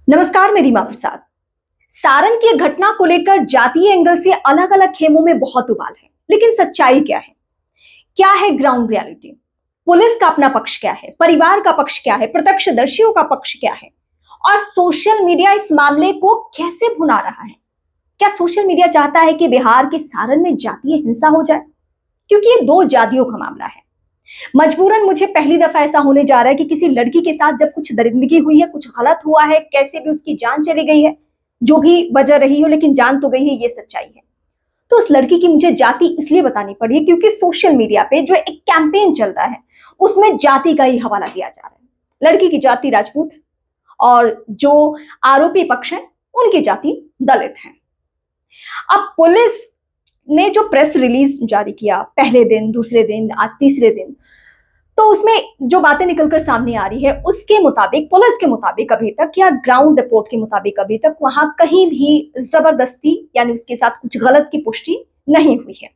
नमस्कार, मेरी मां प्रसाद। सारण की एक घटना को लेकर जातीय एंगल से अलग अलग खेमों में बहुत उबाल है, लेकिन सच्चाई क्या है? क्या है ग्राउंड रियलिटी? पुलिस का अपना पक्ष क्या है? परिवार का पक्ष क्या है? प्रत्यक्षदर्शियों का पक्ष क्या है? और सोशल मीडिया इस मामले को कैसे भुना रहा है? क्या सोशल मीडिया चाहता है कि बिहार के सारण में जातीय हिंसा हो जाए? क्योंकि ये दो जातियों का मामला है। मजबूरन मुझे पहली दफा ऐसा होने जा रहा है कि किसी लड़की के साथ जब कुछ दरिंदगी हुई है, कुछ गलत हुआ है, कैसे भी उसकी जान चली गई है, जो भी वजह रही हो, लेकिन जान तो गई है, ये सच्चाई है। तो उस लड़की की मुझे जाति इसलिए बतानी पड़ी क्योंकि सोशल मीडिया पे जो एक कैंपेन चल रहा है उसमें जाति का ही हवाला दिया जा रहा है। लड़की की जाति राजपूत और जो आरोपी पक्ष है उनकी जाति दलित है। अब पुलिस ने जो प्रेस रिलीज जारी किया पहले दिन, दूसरे दिन, आज तीसरे दिन, तो उसमें जो बातें निकलकर सामने आ रही है उसके मुताबिक, पुलिस के मुताबिक अभी तक, या ग्राउंड रिपोर्ट के मुताबिक अभी तक वहां कहीं भी जबरदस्ती यानी उसके साथ कुछ गलत की पुष्टि नहीं हुई है।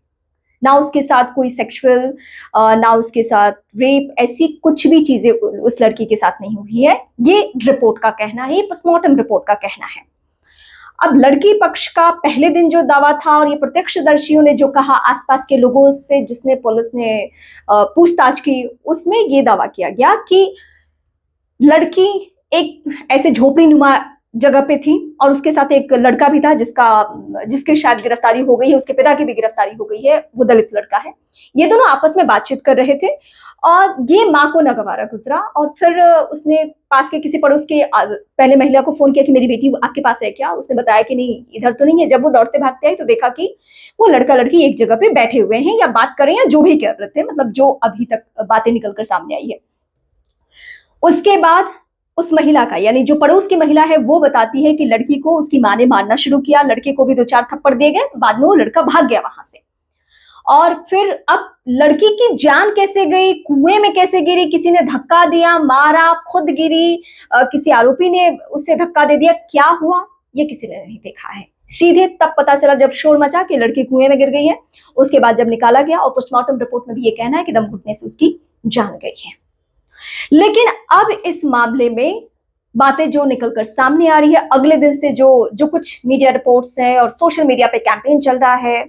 ना उसके साथ कोई सेक्सुअल, ना उसके साथ रेप, ऐसी कुछ भी चीजें उस लड़की के साथ नहीं हुई है। ये रिपोर्ट का कहना है, पोस्टमार्टम रिपोर्ट का कहना है। अब लड़की पक्ष का पहले दिन जो दावा था और ये प्रत्यक्षदर्शियों ने जो कहा आसपास के लोगों से, जिसने पुलिस ने पूछताछ की, उसमें ये दावा किया गया कि लड़की एक ऐसे झोपड़ी नुमा जगह पे थी और उसके साथ एक लड़का भी था जिसकी शायद गिरफ्तारी हो गई है, उसके पिता की भी गिरफ्तारी हो गई है, वो दलित लड़का है। ये दोनों आपस में बातचीत कर रहे थे और ये माँ को नागवारा गुजरा और फिर उसने पास के किसी पड़ोस के पहले महिला को फोन किया कि मेरी बेटी आपके पास है क्या? उसने बताया कि नहीं, इधर तो नहीं है। जब वो दौड़ते भागते आई तो देखा कि वो लड़का लड़की एक जगह पे बैठे हुए हैं या बात कर रहे हैं, जो भी कर रहे थे, मतलब जो अभी तक बातें निकलकर सामने आई है। उसके बाद उस महिला का, यानी जो पड़ोस की महिला है, वो बताती है कि लड़की को उसकी माँ ने मारना शुरू किया, लड़के को भी 2-4 थप्पड़ दिए गए, बाद में वो लड़का भाग गया वहां से। और फिर अब लड़की की जान कैसे गई, कुएं में कैसे गिरी, किसी ने धक्का दिया, मारा, खुद गिरी, किसी आरोपी ने उससे धक्का दे दिया, क्या हुआ ये किसी ने नहीं देखा है। सीधे तब पता चला जब शोर मचा कि लड़की कुएं में गिर गई है। उसके बाद जब निकाला गया और पोस्टमार्टम रिपोर्ट में भी ये कहना है कि दम घुटने से उसकी जान गई है। लेकिन अब इस मामले में बातें जो निकलकर सामने आ रही है, अगले दिन से जो जो कुछ मीडिया रिपोर्ट्स हैं और सोशल मीडिया पे कैंपेन चल रहा है,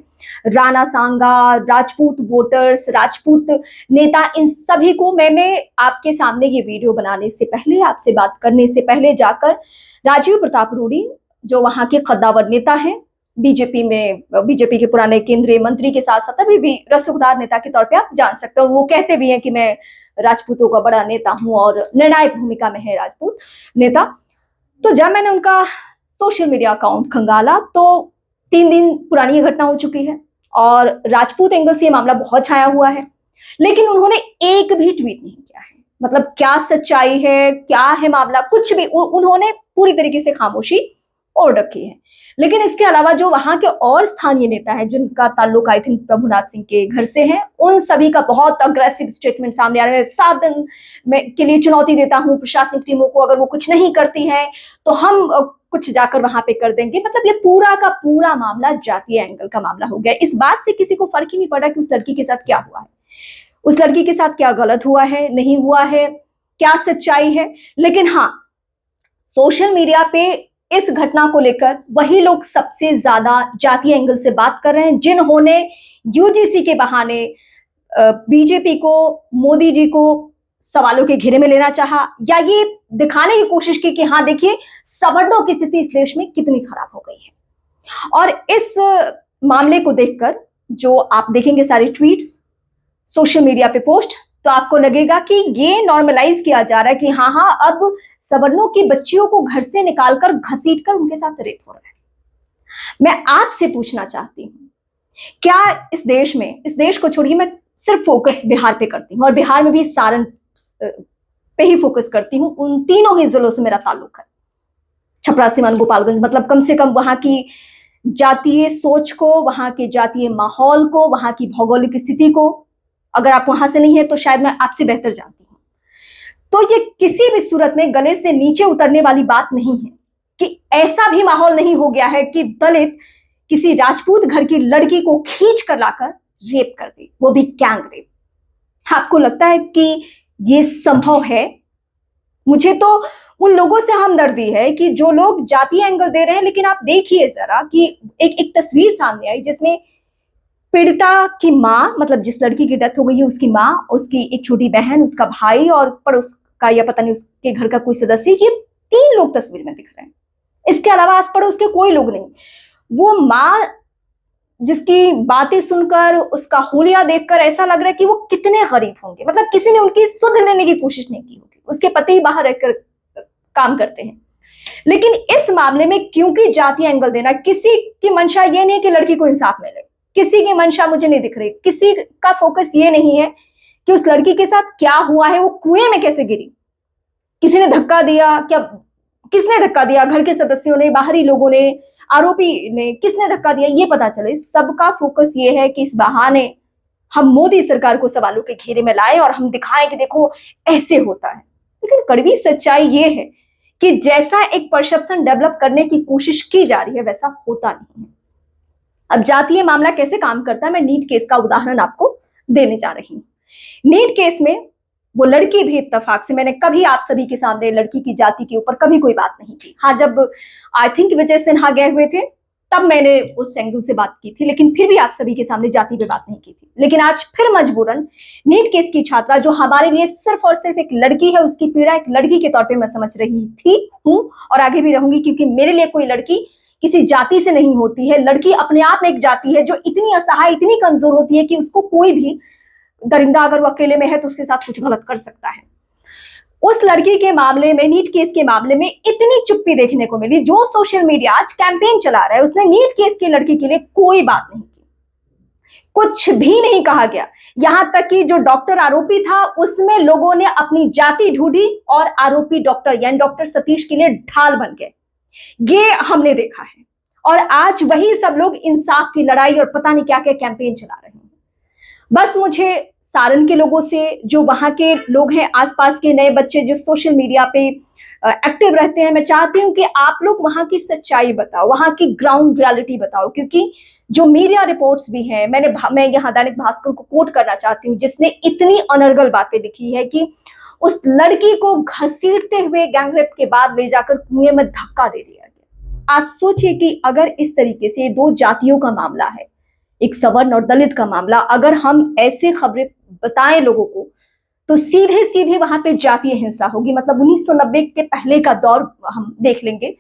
राणा सांगा, राजपूत वोटर्स, राजपूत नेता, इन सभी को मैंने आपके सामने ये वीडियो बनाने से पहले, आपसे बात करने से पहले जाकर राजीव प्रताप रूडी, जो वहां के कद्दावर नेता हैं, बीजेपी के पुराने केंद्रीय मंत्री के साथ साथ अभी भी रसूखदार नेता के तौर पे आप जान सकते हो। वो कहते भी हैं कि मैं राजपूतों का बड़ा नेता हूं और निर्णायक भूमिका में है राजपूत नेता। तो जब मैंने उनका सोशल मीडिया अकाउंट खंगाला तो 3 दिन पुरानी ये घटना हो चुकी है और राजपूत एंगल से ये मामला बहुत छाया हुआ है, लेकिन उन्होंने एक भी ट्वीट नहीं किया है। मतलब क्या सच्चाई है, क्या है मामला, कुछ भी उन्होंने पूरी तरीके से खामोशी ओढ़ रखी है। लेकिन इसके अलावा जो वहां के और स्थानीय नेता है जिनका ताल्लुक आई थिंक प्रभुनाथ सिंह के घर से है, उन सभी का बहुत अग्रेसिव स्टेटमेंट सामने आ रहे हैं। 7 दिन में के लिए चुनौती देता हूं प्रशासनिक टीमों को, अगर वो कुछ नहीं करती हैं तो हम कुछ जाकर वहां पे कर देंगे। मतलब ये पूरा का पूरा मामला जातीय एंगल का मामला हो गया। इस बात से किसी को फर्क ही नहीं पड़ा कि उस लड़की के साथ क्या हुआ है, उस लड़की के साथ क्या गलत हुआ है, नहीं हुआ है, क्या सच्चाई है। लेकिन हाँ, सोशल मीडिया पे इस घटना को लेकर वही लोग सबसे ज्यादा जातीय एंगल से बात कर रहे हैं जिन्होंने यूजीसी के बहाने बीजेपी को, मोदी जी को सवालों के घेरे में लेना चाहा, या ये दिखाने की कोशिश की कि हाँ देखिए सवर्णों की स्थिति इस देश में कितनी खराब हो गई है। और इस मामले को देखकर जो आप देखेंगे सारे ट्वीट्स, सोशल मीडिया पे पोस्ट, तो आपको लगेगा कि ये नॉर्मलाइज किया जा रहा है कि हाँ हाँ अब सवर्णों की बच्चियों को घर से निकालकर घसीटकर उनके साथ रेप हो रहा है। मैं आपसे पूछना चाहती हूँ, क्या इस देश में, इस देश को छोड़िए, मैं सिर्फ फोकस बिहार पे करती हूँ और बिहार में भी सारण पे ही फोकस करती हूँ। उन तीनों ही जिलों से मेरा ताल्लुक है, छपरा, सीवान, गोपालगंज। मतलब कम से कम वहां की जातीय सोच को, वहां के जातीय माहौल को, वहां की भौगोलिक स्थिति को, अगर आप वहां से नहीं है तो शायद मैं आपसे बेहतर जानती हूं। तो ये किसी भी सूरत में गले से नीचे उतरने वाली बात नहीं है कि ऐसा भी माहौल नहीं हो गया है कि दलित किसी राजपूत घर की लड़की को खींच कर लाकर रेप कर दे, वो भी गैंग रेप। आपको लगता है कि ये संभव है? मुझे तो उन लोगों से हमदर्दी है कि जो लोग जातीय एंगल दे रहे हैं। लेकिन आप देखिए जरा कि एक तस्वीर सामने आई जिसमें पीड़िता की माँ, मतलब जिस लड़की की डेथ हो गई है उसकी माँ, उसकी एक छोटी बहन, उसका भाई और पड़ोस का या पता नहीं उसके घर का कोई सदस्य, ये 3 लोग तस्वीर में दिख रहे हैं। इसके अलावा आस पड़ोस के कोई लोग नहीं। वो माँ जिसकी बातें सुनकर, उसका हुलिया देखकर ऐसा लग रहा है कि वो कितने गरीब होंगे, मतलब किसी ने उनकी सुध लेने की कोशिश नहीं की होगी। उसके पति बाहर रहकर काम करते हैं। लेकिन इस मामले में क्योंकि जातीय एंगल देना, किसी की मंशा ये नहीं है कि लड़की को इंसाफ मिले, किसी की मंशा मुझे नहीं दिख रही। किसी का फोकस ये नहीं है कि उस लड़की के साथ क्या हुआ है, वो कुएं में कैसे गिरी, किसी ने धक्का दिया क्या, किसने धक्का दिया, घर के सदस्यों ने, बाहरी लोगों ने, आरोपी ने, किसने धक्का दिया, ये पता चले। सबका फोकस ये है कि इस बहाने हम मोदी सरकार को सवालों के घेरे में लाए और हम दिखाएं कि देखो ऐसे होता है। लेकिन कड़वी सच्चाई ये है कि जैसा एक परसेप्शन डेवलप करने की कोशिश की जा रही है वैसा होता नहीं है। अब जातीय मामला कैसे काम करता है, मैं नीट केस का उदाहरण आपको देने जा रही हूँ। नीट केस में वो लड़की भी इत्तेफाक से, मैंने कभी आप सभी के सामने लड़की की जाति के ऊपर कभी कोई बात नहीं की। हाँ, जब आई थिंक विजय सिन्हा गए हुए थे तब मैंने उस एंगल से बात की थी, लेकिन फिर भी आप सभी के सामने जाति पे बात नहीं की थी। लेकिन आज फिर मजबूरन नीट केस की छात्रा, जो हमारे लिए सिर्फ और सिर्फ एक लड़की है, उसकी पीड़ा एक लड़की के तौर पे मैं समझ रही थी, हूं और आगे भी रहूंगी, क्योंकि मेरे लिए कोई लड़की किसी जाति से नहीं होती है। लड़की अपने आप में एक जाति है जो इतनी असहाय, इतनी कमजोर होती है कि उसको कोई भी दरिंदा अगर वो अकेले में है तो उसके साथ कुछ गलत कर सकता है। उस लड़की के मामले में, नीट केस के मामले में इतनी चुप्पी देखने को मिली। जो सोशल मीडिया आज कैंपेन चला रहा है उसने नीट केस की लड़की के लिए कोई बात नहीं की, कुछ भी नहीं कहा गया। यहां तक कि जो डॉक्टर आरोपी था उसमें लोगों ने अपनी जाति ढूंढी और आरोपी डॉक्टर यानी डॉक्टर सतीश के लिए ढाल बन गए। ये हमने देखा है। और आज वही सब लोग इंसाफ की लड़ाई और पता नहीं क्या क्या कैंपेन चला रहे हैं। बस मुझे सारण के लोगों से, जो वहां के लोग हैं, आसपास के नए बच्चे जो सोशल मीडिया पे एक्टिव रहते हैं, मैं चाहती हूं कि आप लोग वहां की सच्चाई बताओ, वहां की ग्राउंड रियलिटी बताओ। क्योंकि जो मीडिया रिपोर्ट्स भी हैं, मैं यहाँ दैनिक भास्कर को कोट करना चाहती हूँ जिसने इतनी अनर्गल बातें लिखी है कि उस लड़की को घसीटते हुए गैंगरेप के बाद ले जाकर कुएं में धक्का दे दिया गया। आज सोचिए कि अगर इस तरीके से दो जातियों का मामला है, एक सवर्ण और दलित का मामला, अगर हम ऐसे खबरें बताएं लोगों को तो सीधे सीधे वहां पे जातीय हिंसा होगी। मतलब 1990 के पहले का दौर हम देख लेंगे,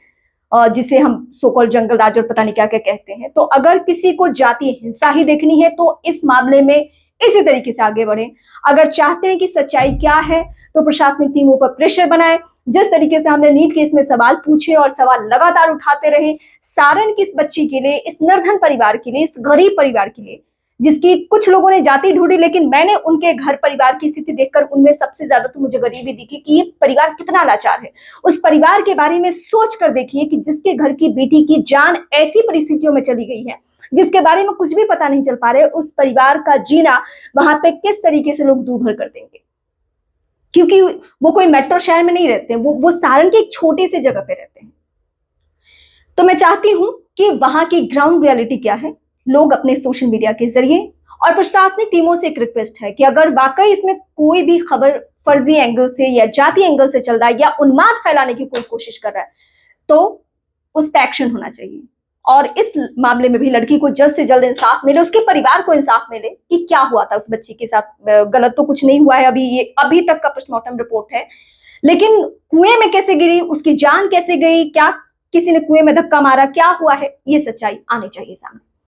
जिसे हम सोकॉल जंगल राज और पता नहीं क्या क्या कहते हैं। तो अगर किसी को जातीय हिंसा ही देखनी है तो इस मामले में इसी तरीके से आगे बढ़े। अगर चाहते हैं कि सच्चाई क्या है तो प्रशासनिक टीमों पर प्रेशर बनाए। जिस तरीके से हमने नीट केस में सवाल पूछे और सवाल लगातार उठाते रहे, सारण की इस बच्ची के लिए, इस निर्धन परिवार के लिए, इस गरीब परिवार के लिए, जिसकी कुछ लोगों ने जाति ढूंढी, लेकिन मैंने उनके घर परिवार की स्थिति देखकर उनमें सबसे ज्यादा तो मुझे गरीबी दिखी कि ये परिवार कितना लाचार है। उस परिवार के बारे में सोच कर देखिए कि जिसके घर की बेटी की जान ऐसी परिस्थितियों में चली गई है, जिसके बारे में कुछ भी पता नहीं चल पा रहे, उस परिवार का जीना वहां पे किस तरीके से लोग दूभर कर देंगे। क्योंकि वो कोई मेट्रो शहर में नहीं रहते, वो सारण के एक छोटे से जगह पे रहते हैं। तो मैं चाहती हूं कि वहां की ग्राउंड रियलिटी क्या है, लोग अपने सोशल मीडिया के जरिए, और प्रशासनिक टीमों से एक रिक्वेस्ट है कि अगर वाकई इसमें कोई भी खबर फर्जी एंगल से या जाति एंगल से चल रहा है या उन्माद फैलाने की कोई कोशिश कर रहा है तो उस पर एक्शन होना चाहिए। और इस मामले में भी लड़की को जल्द से जल्द इंसाफ मिले, उसके परिवार को इंसाफ मिले कि क्या हुआ था उस बच्ची के साथ। गलत तो कुछ नहीं हुआ है, अभी तक का पोस्टमार्टम रिपोर्ट है, लेकिन कुएं में कैसे गिरी, उसकी जान कैसे गई, क्या किसी ने कुएं में धक्का मारा, क्या हुआ है, ये सच्चाई आनी चाहिए सामने।